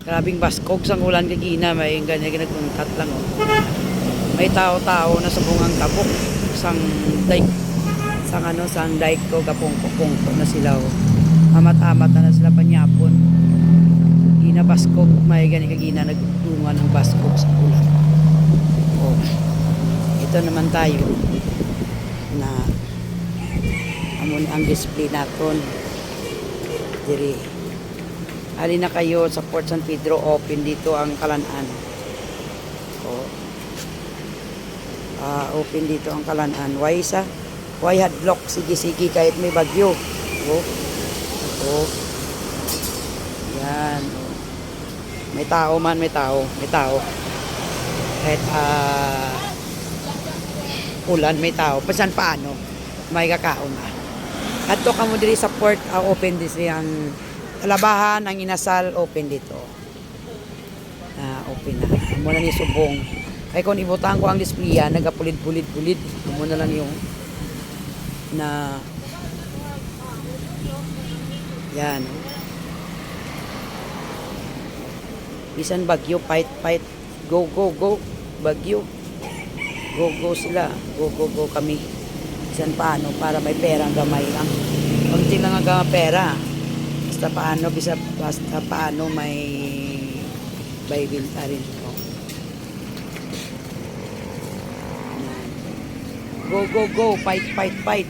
Grabing baskog sang ulan kagina, may ganyan ginagkuntat lang oh. May tao-tao na sa bungang tabok sang dike sang dike ko kapungko na sila oh. Amat-amat na sila panyapon. Gina baskog, may ganyan kagina nagtungan ng baskog sa ulan. Oh. Ito naman tayo na amon ang display naton. Diri. Ali na kayo sa Port San Pedro, open dito ang Kalan-an. Oh. Open dito ang Kalan-an. Why hadlock, sige kahit may bagyo. Oh. Oh. Yan. Oh. May tao man, may tao. Kahit ulan, may tao. Pasan paano, may kakao na. At to kamo diri sa port, open din ang Labahan, ang Inasal, open dito. Open na. Amo na ni subong. Kaya kung ibutang ko ang display, nagapulid-pulid. Amo na lang yung na yan. Bisan bagyo, fight. Go. Bagyo. Go sila. Go kami. Bisan paano, para may pera gamay lang. Kunti lang ang pera. Basta paano may Bible pa rin po. Go, fight.